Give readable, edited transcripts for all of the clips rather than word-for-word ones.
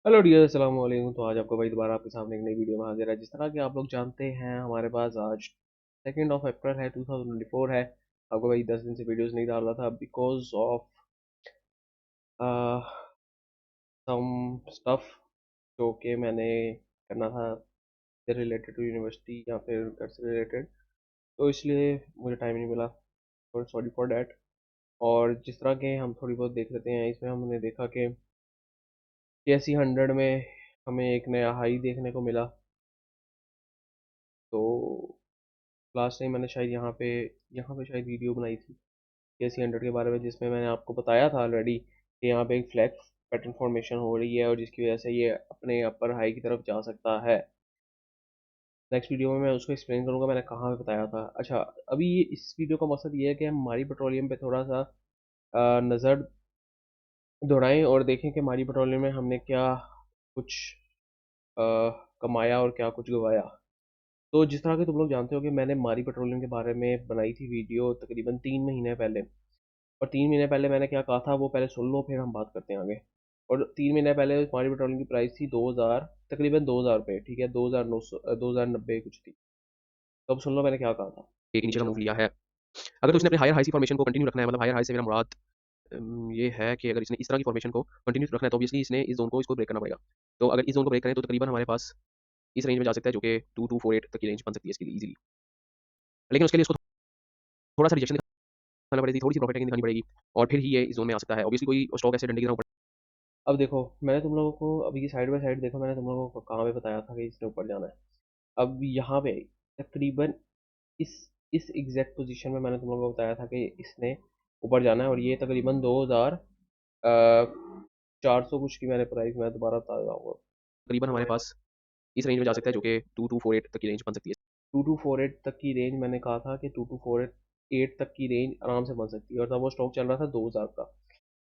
Hello dear, अस्सलाम वालेकुम। तो आज आपको भाई दोबारा आपके सामने एक नई वीडियो में हाजिर है। जिस तरह कि आप लोग जानते हैं, हमारे पास आज 2 अप्रैल है, 2024 है। आपको भाई 10 दिन से वीडियोस नहीं डाल रहा था बिकॉज ऑफ सम स्टफ जो कि मैंने करना था रिलेटेड टू यूनिवर्सिटी या फिर घर से रिलेटेड। तो इसलिए मुझे टाइम नहीं मिला और सॉरी फॉर डैट। और जिस तरह के हम थोड़ी बहुत देख लेते हैं, इसमें हमने देखा कि कैसी 100 में हमें एक नया हाई देखने को मिला। तो लास्ट टाइम मैंने शायद यहाँ पे शायद वीडियो बनाई थी KC100 के बारे में, जिसमें मैंने आपको बताया था ऑलरेडी कि यहाँ पे एक फ्लैग पैटर्न फॉर्मेशन हो रही है और जिसकी वजह से ये अपने अपर हाई की तरफ जा सकता है। नेक्स्ट वीडियो में मैं उसको एक्सप्लेन करूंगा मैंने कहाँ पे बताया था। अच्छा, अभी इस वीडियो का मकसद ये है कि हम मारी पेट्रोलियम पे थोड़ा सा नज़र दौड़ाएं और देखें कि मारी पेट्रोलियम में हमने क्या कुछ अ, कमाया और क्या कुछ गवाया। तो जिस तरह के तुम लोग जानते हो कि मैंने मारी पेट्रोलियम के बारे में बनाई थी वीडियो तकरीबन 3 महीने पहले। और 3 महीने पहले मैंने क्या कहा था वो पहले सुन लो, फिर हम बात करते हैं आगे। और 3 महीने पहले मारी पेट्रोलियम की प्राइस थी 2000, तकरीबन 2000 रुपये, ठीक है, 2009, 2090 कुछ थी। तो अब सुन लो मैंने क्या कहा था। एक नीचे का मूव लिया है। अगर तो इसने अपने हायर हाई सी फॉर्मेशन को कंटिन्यू रखना है, मतलब हायर हाई से मेरा मुराद ये है कि अगर इसने इस तरह की फॉर्मेशन को कंटिन्यू रखना है तो ऑब्वियसली इसने इस जोन को इसको ब्रेक करना पड़ेगा। तो अगर इस जोन को ब्रेक करें तो तकरीबन हमारे पास इस रेंज में जा सकता है, जो कि 2248 तक की रेंज बन सकती है इसके लिए इजीली। लेकिन उसके लिए इसको थोड़ा सा रिजेक्शन दिखाना पड़ेगी, थोड़ी सी प्रॉफिट दिखानी पड़ेगी और फिर ही ये इस जोन में आ सकता है। ऑब्वियसली कोई स्टॉक ऐसे डंडे की तरह ऊपर। अब देखो, मैंने तुम लोगों को अभी साइड बाय साइड देखो, मैंने तुम लोगों को कहाँ पे बताया था कि इसने ऊपर जाना है। अब यहाँ पे तकरीबन इस इस एग्जैक्ट पोजीशन में मैंने तुम लोगों को बताया था कि इसने ऊपर जाना है। और ये तकरीबन 2400 कुछ की मैंने प्राइस मैं दोबारा बता रहा हूँ। तकरीबन हमारे पास इस रेंज में जा सकता है, जो कि 2248 तक की रेंज बन सकती है। 2248 तक की रेंज मैंने कहा था कि 2248 तक की रेंज आराम से बन सकती है। और तब वो स्टॉक चल रहा था 2000 का,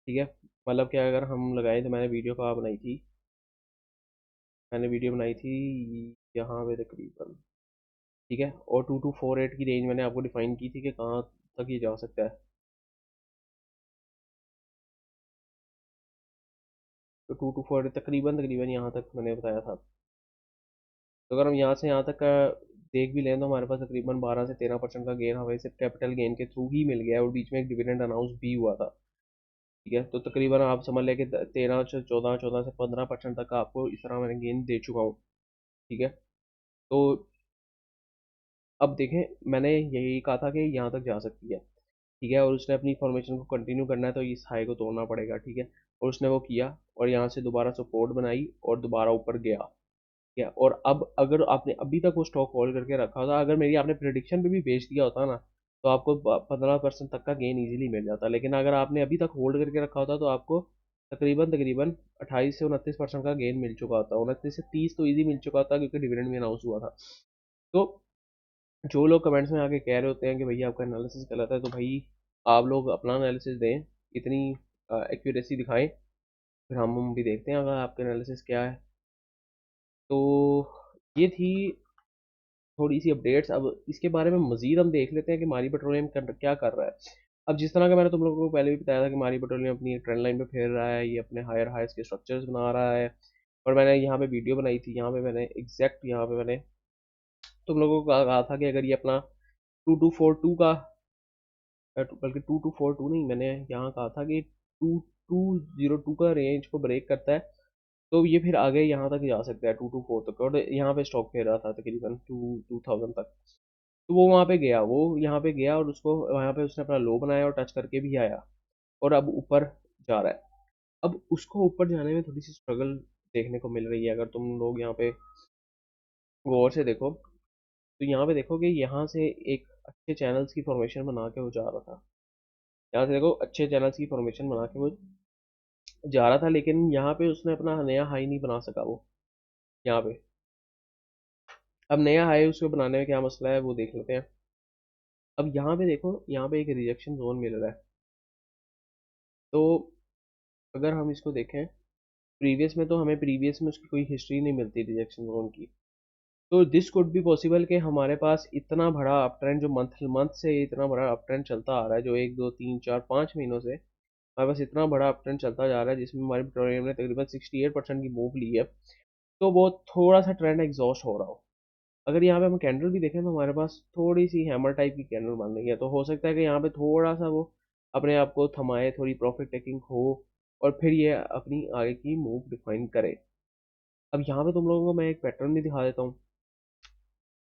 ठीक है। मतलब कि अगर हम लगाए तो मैंने वीडियो बनाई थी यहाँ पे तकरीबन, ठीक है। और 2248 की रेंज मैंने आपको डिफाइन की थी कि कहाँ तक ये जा सकता है। तो 2248 तकरीबन तकरीबन यहाँ तक मैंने बताया था। तो अगर हम यहाँ से यहाँ तक का देख भी लें तो हमारे पास तकरीबन 12 से 13% का गेन हमें सिर्फ कैपिटल गेन के थ्रू ही मिल गया है। और बीच में एक डिविडेंड अनाउंस भी हुआ था, ठीक है। तो तकरीबन आप समझ लें कि 13 से 14, 14 से 15% तक का आपको इस तरह मैंने गेन दे चुका हूँ, ठीक है। तो अब देखें, मैंने यही कहा था कि यहाँ तक जा सकती है, ठीक है। और उसने अपनी फॉर्मेशन को कंटिन्यू करना है तो इस हाई को तोड़ना पड़ेगा, ठीक है। और उसने वो किया और यहाँ से दोबारा सपोर्ट बनाई और दोबारा ऊपर गया, ठीक है। और अब अगर आपने अभी तक वो स्टॉक होल्ड करके रखा होता, अगर मेरी आपने प्रिडिक्शन पे भी बेच दिया होता ना, तो आपको 15% तक का गेन इजीली मिल जाता। लेकिन अगर आपने अभी तक होल्ड करके रखा होता तो आपको तकरीबन तकरीबन 28 से 29% का गेन मिल चुका होता। 29 से 30 तो ईजी मिल चुका होता क्योंकि डिविडेंड भी अनाउंस हुआ था। तो जो लोग कमेंट्स में आके कह रहे होते हैं कि भैया आपका एनालिसिस गलत है, तो भाई आप लोग अपना एनालिसिस दें, इतनी एक्यूरेसी दिखाएं, फिर हम भी देखते हैं अगर आपका एनालिसिस क्या है। तो ये थी थोड़ी सी अपडेट्स। अब इसके बारे में मजीद हम देख लेते हैं कि मारी पेट्रोलियम क्या कर रहा है। अब जिस तरह का मैंने तुम लोगों को पहले भी बताया था कि मारी पेट्रोलियम अपनी ट्रेंड लाइन पे फेर रहा है, ये अपने हायर हाइस के स्ट्रक्चर्स बना रहा है। और मैंने यहाँ पे वीडियो बनाई थी, यहाँ पे मैंने तुम लोगों को कहा था कि अगर ये अपना 2242 का, बल्कि 2242 नहीं, मैंने यहाँ कहा था कि 2202 का रेंज को ब्रेक करता है तो ये फिर आगे यहाँ तक जा सकता है 224 तक। और यहाँ पे स्टॉक फेर रहा था तकरीबन 2000 तक। तो वो वहाँ पे गया, वो यहाँ पे गया और उसको वहाँ पे उसने अपना लो बनाया और टच करके भी आया और अब ऊपर जा रहा है। अब उसको ऊपर जाने में थोड़ी सी स्ट्रगल देखने को मिल रही है। अगर तुम लोग यहाँ पे गौर से देखो तो यहाँ पे देखो कि यहाँ से एक अच्छे चैनल्स की फॉर्मेशन बना के वो जा रहा था। यहाँ से देखो अच्छे चैनल्स की फॉर्मेशन बना के वो जा रहा था, लेकिन यहाँ पे उसने अपना नया हाई नहीं बना सका वो यहाँ पे। अब नया हाई उसको बनाने में क्या मसला है वो देख लेते हैं। अब यहाँ पे देखो, यहाँ पे एक रिजेक्शन जोन मिल रहा है। तो अगर हम इसको देखें प्रीवियस में उसकी कोई हिस्ट्री नहीं मिलती रिजेक्शन जोन की। तो दिस कुड बी पॉसिबल कि हमारे पास इतना बड़ा अप ट्रेंड जो मंथ मंथ से इतना बड़ा अप ट्रेंड चलता आ रहा है, जो 1 2 3 4 5 महीनों से हमारे पास इतना बड़ा अप ट्रेंड चलता जा रहा है जिसमें हमारी पेट्रोलियम ने तकरीबन 68% की मूव ली है, तो वो थोड़ा सा ट्रेंड एग्जॉस्ट हो रहा हो। अगर यहाँ पे हम कैंडल भी देखें तो हमारे पास थोड़ी सी हैमर टाइप की कैंडल बन रही है, तो हो सकता है कि यहाँ पे थोड़ा सा वो अपने आप को थमाए, थोड़ी प्रॉफिट टेकिंग हो, और फिर ये अपनी आगे की मूव डिफाइन करे। अब यहाँ पे तुम लोगों को मैं एक पैटर्न भी दिखा देता हूँ।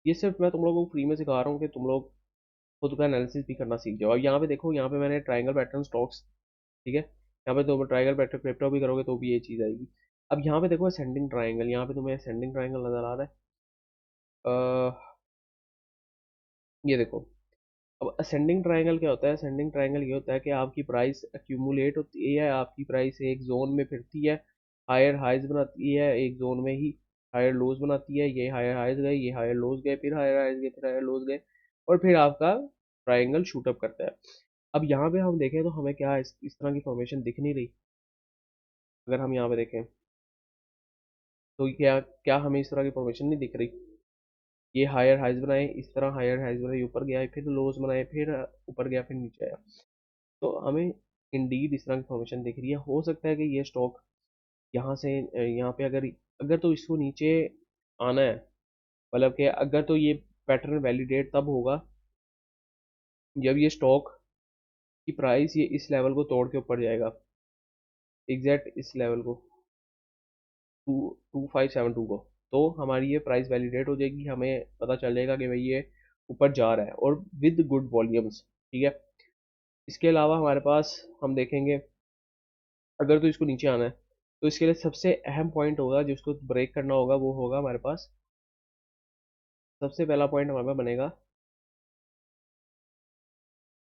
ये सिर्फ मैं तुम लोगों को फ्री में सिखा रहा हूँ कि तुम लोग खुद का एनालिसिस भी करना सीख जाओ। अब यहाँ पे देखो, यहाँ पे मैंने ट्रायंगल पैटर्न स्टॉक्स, ठीक है, यहाँ पे तुम ट्रायंगल पैटर्न क्रिप्टो भी करोगे तो भी ये चीज़ आएगी। अब यहाँ पे देखो असेंडिंग ट्रायंगल, यहाँ पे तुम्हें असेंडिंग ट्रायंगल नजर आ रहा है। ये देखो, अब असेंडिंग ट्रायंगल क्या होता है? असेंडिंग ट्रायंगल ये होता है कि आपकी प्राइस एक्यूमुलेट होती है, आपकी प्राइस एक जोन में फिरती है, हायर हाइज बनाती है, एक जोन में ही हायर लोज बनाती है, ये हायर हाइज गए, ये हायर लोज गए, फिर हायर हाइज गए, फिर हायर लोज गए, और फिर आपका ट्रायंगल शूटअप करता है। अब यहाँ पे हम देखें तो हमें क्या इस तरह की फॉर्मेशन दिख नहीं रही। अगर हम यहाँ पे देखें तो क्या क्या हमें इस तरह की फॉर्मेशन नहीं दिख रही? ये हायर हाइज बनाए, इस तरह हायर हाइज बनाए, ऊपर गया, फिर लोज बनाए, फिर ऊपर गया, फिर नीचे आया। तो हमें इंडीड इस तरह की फॉर्मेशन दिख रही है। हो सकता है कि ये स्टॉक यहाँ से यहाँ पे अगर अगर तो इसको नीचे आना है, मतलब कि अगर तो ये पैटर्न वैलिडेट तब होगा जब ये स्टॉक की प्राइस ये इस लेवल को तोड़ के ऊपर जाएगा, एग्जैक्ट इस लेवल को, 2572 को, तो हमारी ये प्राइस वैलिडेट हो जाएगी, हमें पता चल जाएगा कि भाई ये ऊपर जा रहा है, और विद गुड वॉल्यूम्स, ठीक है। इसके अलावा हमारे पास हम देखेंगे, अगर तो इसको नीचे आना है तो इसके लिए सबसे अहम पॉइंट होगा जो इसको ब्रेक करना होगा, वो होगा हमारे पास, सबसे पहला पॉइंट हमारे पास बनेगा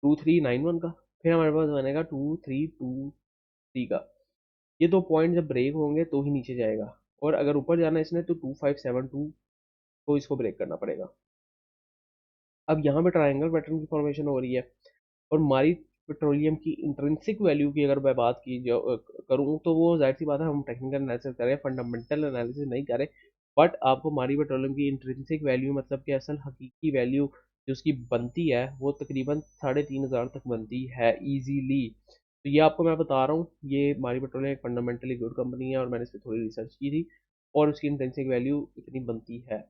2391 का, फिर हमारे पास बनेगा 2323 का। ये दो पॉइंट जब ब्रेक होंगे तो ही नीचे जाएगा, और अगर ऊपर जाना है इसने तो 2572 को इसको ब्रेक करना पड़ेगा। अब यहाँ पे ट्रायंगल पैटर्न की फॉर्मेशन हो रही है, और हमारी पेट्रोलियम की इंट्रिंसिक वैल्यू की अगर मैं बात की जो करूँ, तो वो जाहिर सी बात है हम टेक्निकल एनालिसिस करें, फंडामेंटल एनालिसिस नहीं करें, बट आपको हमारी पेट्रोलियम की इंट्रिंसिक वैल्यू मतलब कि असल हकीकी वैल्यू जो उसकी बनती है वो तकरीबन 3500 तक बनती है इजीली। तो ये आपको मैं बता रहा हूँ, ये हमारी पेट्रोलियम एक फंडामेंटली गुड कंपनी है, और मैंने इस पर थोड़ी रिसर्च की थी, और उसकी इंट्रिंसिक वैल्यू इतनी बनती है,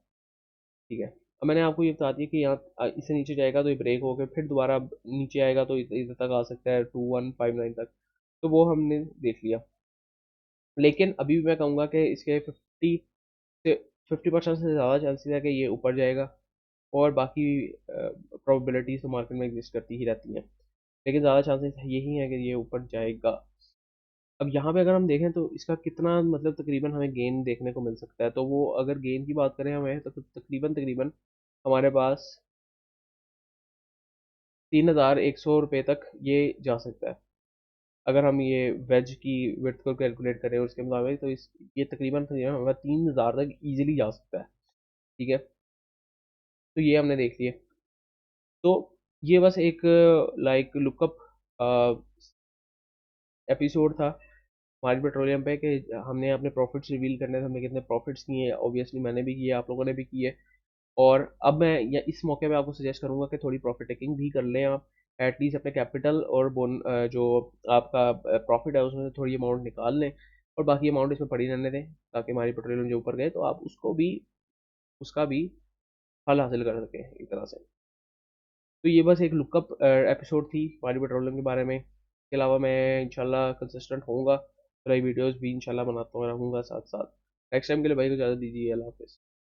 ठीक है। अब मैंने आपको ये बता दिया कि यहाँ इससे नीचे जाएगा तो ये ब्रेक होकर फिर दोबारा नीचे आएगा तो इधर तक आ सकता है 2159 तक, तो वो हमने देख लिया। लेकिन अभी भी मैं कहूँगा कि इसके 50% से ज़्यादा चांसेस है कि ये ऊपर जाएगा, और बाकी प्रोबेबिलिटीज तो मार्केट में एग्जिस्ट करती ही रहती हैं, लेकिन ज़्यादा चांसेस यही है कि ये ऊपर जाएगा। अब यहाँ पे अगर हम देखें तो इसका कितना मतलब तकरीबन हमें गेन देखने को मिल सकता है, तो वो अगर गेन की बात करें हमें तो तकरीबन तकरीबन हमारे पास 3100 रुपये तक ये जा सकता है। अगर हम ये वेज की विड्थ को कैलकुलेट करें उसके मुताबिक, तो इस ये तकरीबन तकरीबन हमारा 3000 तक इजीली जा सकता है, ठीक है। तो ये हमने देख लिए। तो ये बस एक लाइक लुकअप एपिसोड था हमारी पेट्रोलियम पे, कि हमने अपने प्रॉफिट्स रिवील करने थे, हमने कितने प्रॉफिट्स किए, ऑब्वियसली मैंने भी किए, आप लोगों ने भी किए। और अब मैं इस मौके पे आपको सजेस्ट करूंगा कि थोड़ी प्रॉफिट टेकिंग भी कर लें आप, एटलीस्ट अपने कैपिटल और जो आपका प्रॉफिट है उसमें से थोड़ी अमाउंट निकाल लें, और बाकी अमाउंट इसमें पड़ी रहने दें, ताकि हमारी पेट्रोलियम जो ऊपर गए तो आप उसको भी, उसका भी हल हासिल कर सकें एक तरह से। तो ये बस एक लुकअप एपिसोड थी हमारी पेट्रोलियम के बारे में। इसके अलावा मैं इंशाल्लाह कंसिस्टेंट होऊंगा, तो वीडियोस भी इंशाल्लाह बनाता रहूँगा साथ साथ। नेक्स्ट टाइम के लिए भाई को ज़्यादा दीजिए, अल्लाह हाफिज़।